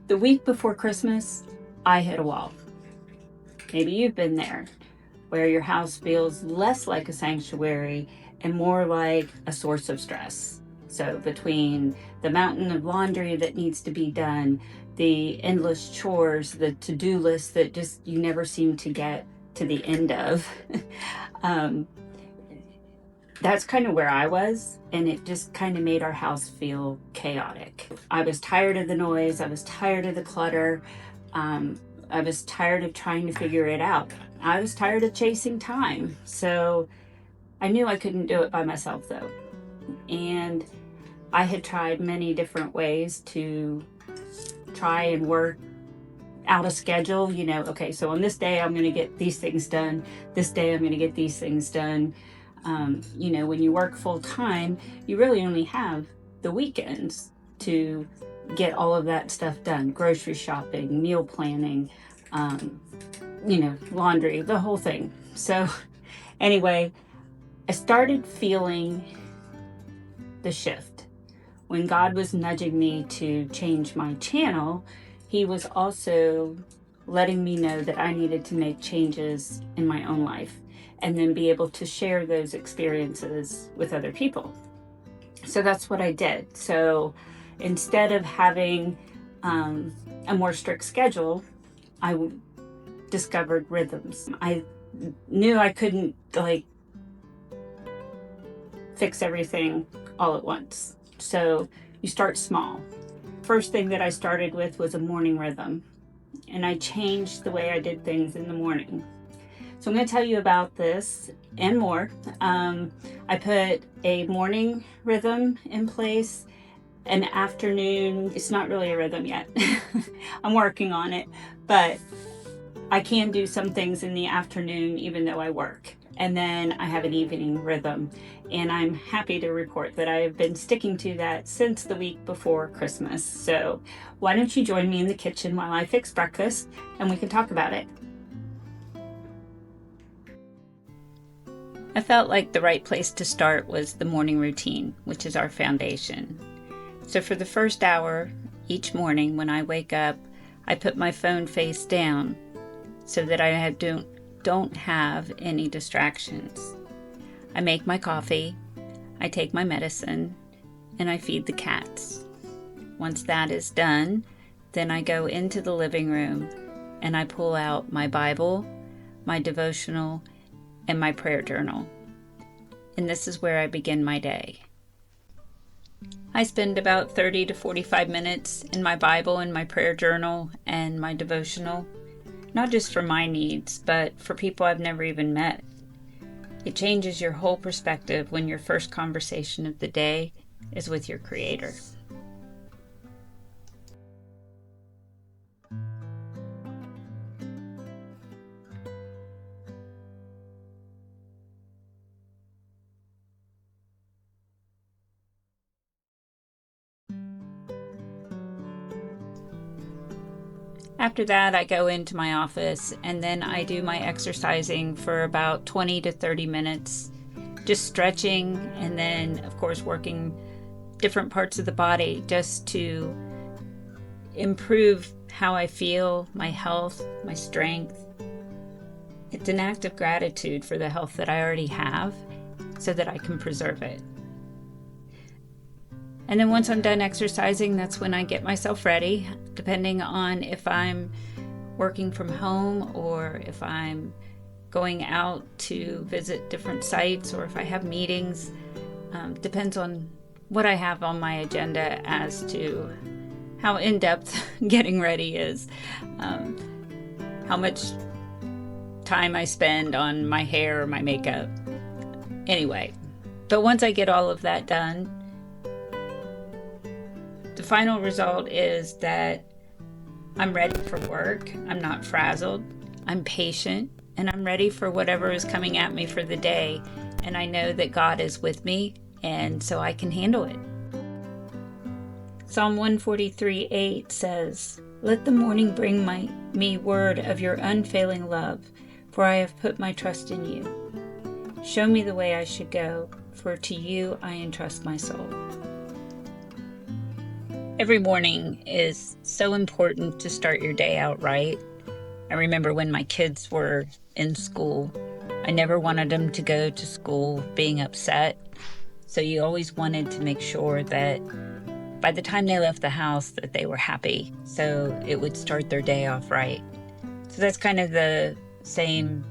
The week before Christmas, I hit a wall. Maybe you've been there, where your house feels less like a sanctuary and more like a source of stress. So, between the mountain of laundry that needs to be done, the endless chores, the to do list that just you never seem to get to the end of, um, that's kind of where I was, and it just kind of made our house feel chaotic. I was tired of the noise, I was tired of the clutter, um, I was tired of trying to figure it out. I was tired of chasing time. So I knew I couldn't do it by myself though. And I had tried many different ways to try and work out a schedule. Okay, so on this day I'm going to get these things done. This day I'm going to get these things done. When you work full time, you really only have the weekends to get all of that stuff done: grocery shopping, meal planning, laundry, the whole thing. So, anyway, I started feeling the shift. When God was nudging me to change my channel, He was also letting me know that I needed to make changes in my own life and then be able to share those experiences with other people. So that's what I did. So instead of having a more strict schedule, I discovered rhythms. I knew I couldn't fix everything all at once. So you start small. First thing that I started with was a morning rhythm, and I changed the way I did things in the morning. So I'm going to tell you about this and more. I put a morning rhythm in place. An afternoon, it's not really a rhythm yet. I'm working on it, but I can do some things in the afternoon even though I work. And then I have an evening rhythm, and I'm happy to report that I have been sticking to that since the week before Christmas. So why don't you join me in the kitchen while I fix breakfast and we can talk about it. I felt like the right place to start was the morning routine, which is our foundation. So for the first hour each morning when I wake up, I put my phone face down so that I don't have any distractions. I make my coffee, I take my medicine, and I feed the cats. Once that is done, then I go into the living room and I pull out my Bible, my devotional, and my prayer journal. And this is where I begin my day. I spend about 30 to 45 minutes in my Bible and my prayer journal and my devotional, not just for my needs, but for people I've never even met. It changes your whole perspective when your first conversation of the day is with your Creator. After that, I go into my office and then I do my exercising for about 20 to 30 minutes, just stretching and then, of course, working different parts of the body just to improve how I feel, my health, my strength. It's an act of gratitude for the health that I already have so that I can preserve it. And then once I'm done exercising, that's when I get myself ready, depending on if I'm working from home or if I'm going out to visit different sites or if I have meetings. Depends on what I have on my agenda as to how in-depth getting ready is, how much time I spend on my hair or my makeup. Anyway, but once I get all of that done, the final result is that I'm ready for work. I'm not frazzled. I'm patient, and I'm ready for whatever is coming at me for the day. And I know that God is with me, and so I can handle it. Psalm 143:8 says, "Let the morning bring me word of your unfailing love, for I have put my trust in you. Show me the way I should go, for to you I entrust my soul." Every morning is so important to start your day out right. I remember when my kids were in school, I never wanted them to go to school being upset. So you always wanted to make sure that by the time they left the house that they were happy. So it would start their day off right. So that's kind of the same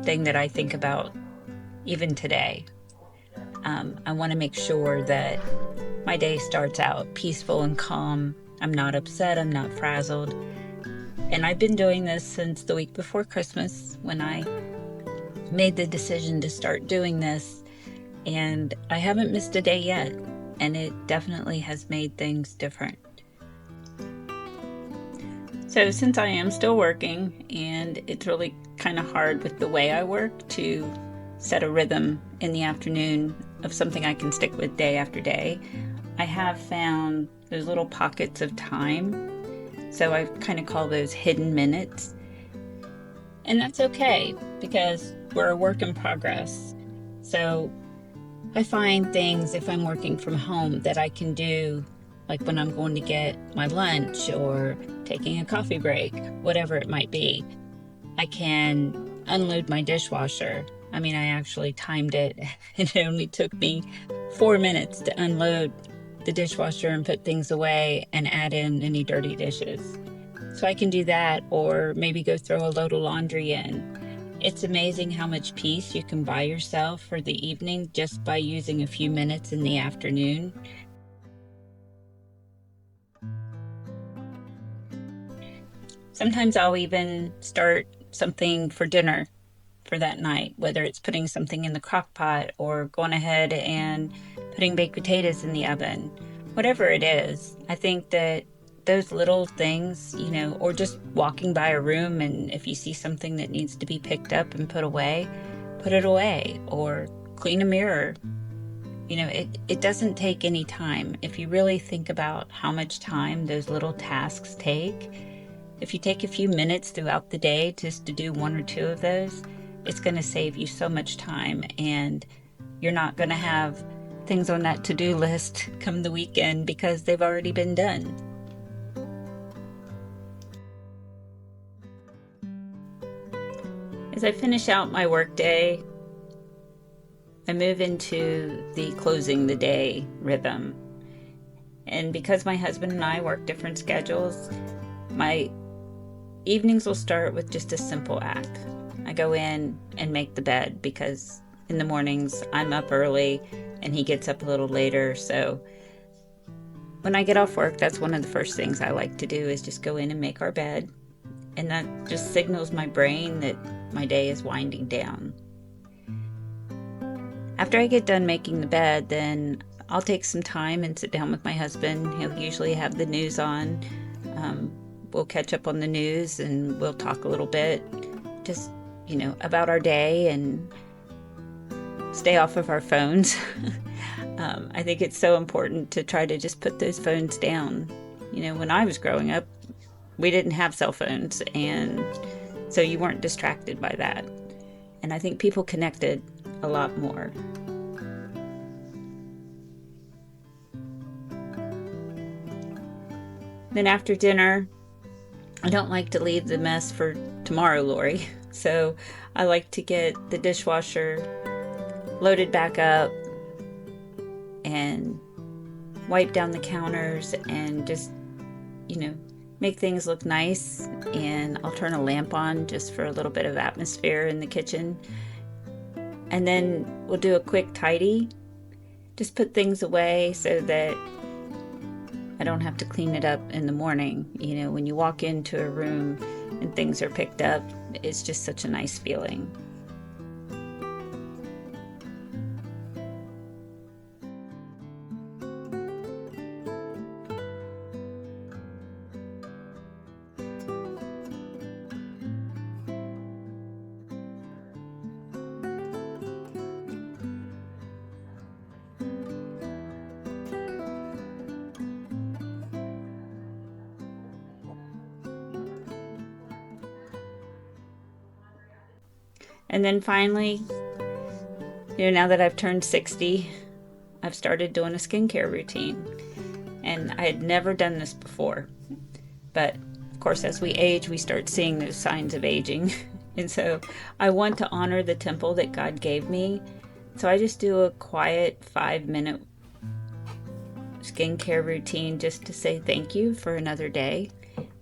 thing that I think about even today. I want to make sure that my day starts out peaceful and calm. I'm not upset, I'm not frazzled. And I've been doing this since the week before Christmas when I made the decision to start doing this. And I haven't missed a day yet. And it definitely has made things different. So since I am still working, and it's really kind of hard with the way I work to set a rhythm in the afternoon of something I can stick with day after day, I have found those little pockets of time. So I kind of call those hidden minutes. And that's okay because we're a work in progress. So I find things if I'm working from home that I can do, like when I'm going to get my lunch or taking a coffee break, whatever it might be. I can unload my dishwasher. I mean, I actually timed it. It only took me 4 minutes to unload the dishwasher and put things away and add in any dirty dishes. So I can do that, or maybe go throw a load of laundry in. It's amazing how much peace you can buy yourself for the evening just by using a few minutes in the afternoon. Sometimes I'll even start something for dinner for that night, whether it's putting something in the crock pot or going ahead and putting baked potatoes in the oven. Whatever it is, I think that those little things, or just walking by a room and if you see something that needs to be picked up and put away, put it away, or clean a mirror. It doesn't take any time. If you really think about how much time those little tasks take, if you take a few minutes throughout the day just to do one or two of those, it's going to save you so much time, and you're not going to have things on that to-do list come the weekend because they've already been done. As I finish out my workday, I move into the closing the day rhythm. And because my husband and I work different schedules, my evenings will start with just a simple act. I go in and make the bed because in the mornings I'm up early and he gets up a little later. So when I get off work, that's one of the first things I like to do is just go in and make our bed. And that just signals my brain that my day is winding down. After I get done making the bed, then I'll take some time and sit down with my husband. He'll usually have the news on. We'll catch up on the news and we'll talk a little bit, just, about our day and stay off of our phones. I think it's so important to try to just put those phones down. When I was growing up, we didn't have cell phones, and so you weren't distracted by that. And I think people connected a lot more. Then after dinner, I don't like to leave the mess for tomorrow, Lori. So I like to get the dishwasher loaded back up and wipe down the counters and just, make things look nice. And I'll turn a lamp on just for a little bit of atmosphere in the kitchen. And then we'll do a quick tidy. Just put things away so that I don't have to clean it up in the morning. When you walk into a room and things are picked up, it's just such a nice feeling. And then finally, now that I've turned 60, I've started doing a skincare routine. And I had never done this before. But of course, as we age, we start seeing those signs of aging. And so I want to honor the temple that God gave me. So I just do a quiet 5-minute skincare routine just to say thank you for another day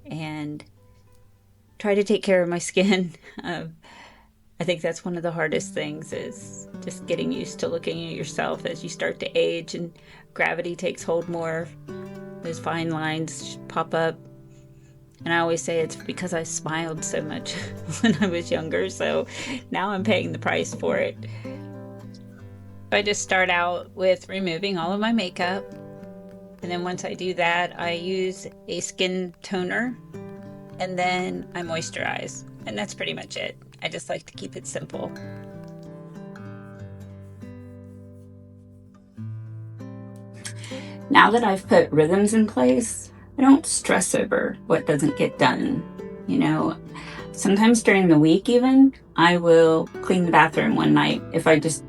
and try to take care of my skin. I think that's one of the hardest things, is just getting used to looking at yourself as you start to age and gravity takes hold more. Those fine lines pop up. And I always say it's because I smiled so much when I was younger, so now I'm paying the price for it. I just start out with removing all of my makeup, and then once I do that, I use a skin toner, and then I moisturize, and that's pretty much it. I just like to keep it simple. Now that I've put rhythms in place, I don't stress over what doesn't get done. You know, sometimes during the week even, I will clean the bathroom one night if I just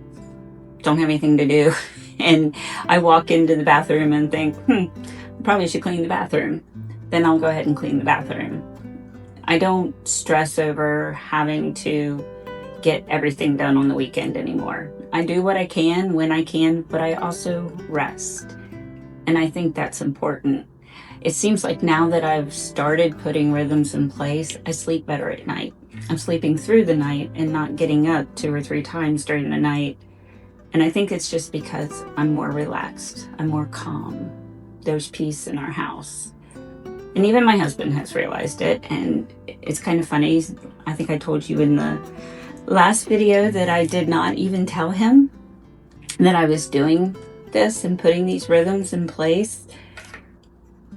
don't have anything to do. And I walk into the bathroom and think, I probably should clean the bathroom. Then I'll go ahead and clean the bathroom. I don't stress over having to get everything done on the weekend anymore. I do what I can when I can, but I also rest. And I think that's important. It seems like now that I've started putting rhythms in place, I sleep better at night. I'm sleeping through the night and not getting up 2 or 3 times during the night. And I think it's just because I'm more relaxed. I'm more calm. There's peace in our house. And even my husband has realized it. And it's kind of funny. I think I told you in the last video that I did not even tell him that I was doing this and putting these rhythms in place.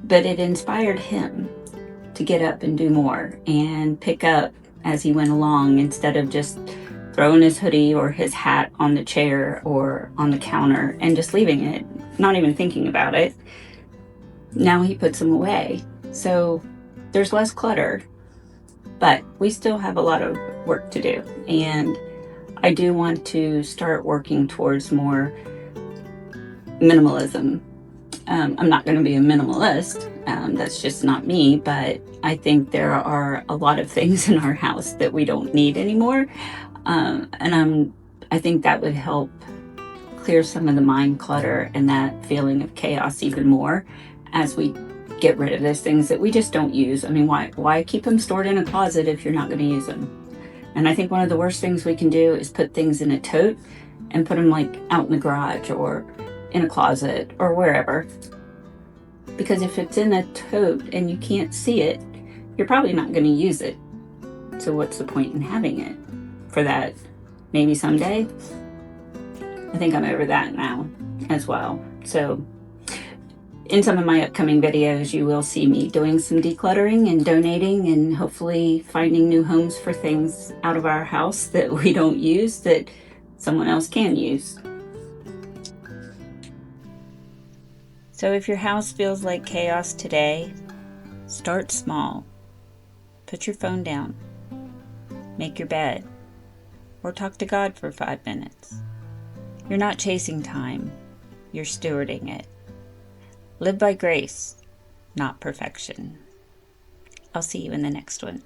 But it inspired him to get up and do more and pick up as he went along, instead of just throwing his hoodie or his hat on the chair or on the counter and just leaving it, not even thinking about it. Now he puts them away. So there's less clutter, but we still have a lot of work to do. And I do want to start working towards more minimalism. I'm not going to be a minimalist. That's just not me, but I think there are a lot of things in our house that we don't need anymore. And I think that would help clear some of the mind clutter and that feeling of chaos even more as we get rid of those things that we just don't use. I mean, why keep them stored in a closet if you're not going to use them? And I think one of the worst things we can do is put things in a tote and put them like out in the garage or in a closet or wherever. Because if it's in a tote and you can't see it, you're probably not going to use it. So what's the point in having it for that? Maybe someday. I think I'm over that now as well. So in some of my upcoming videos, you will see me doing some decluttering and donating and hopefully finding new homes for things out of our house that we don't use that someone else can use. So if your house feels like chaos today, start small. Put your phone down. Make your bed. Or talk to God for 5 minutes. You're not chasing time. You're stewarding it. Live by grace, not perfection. I'll see you in the next one.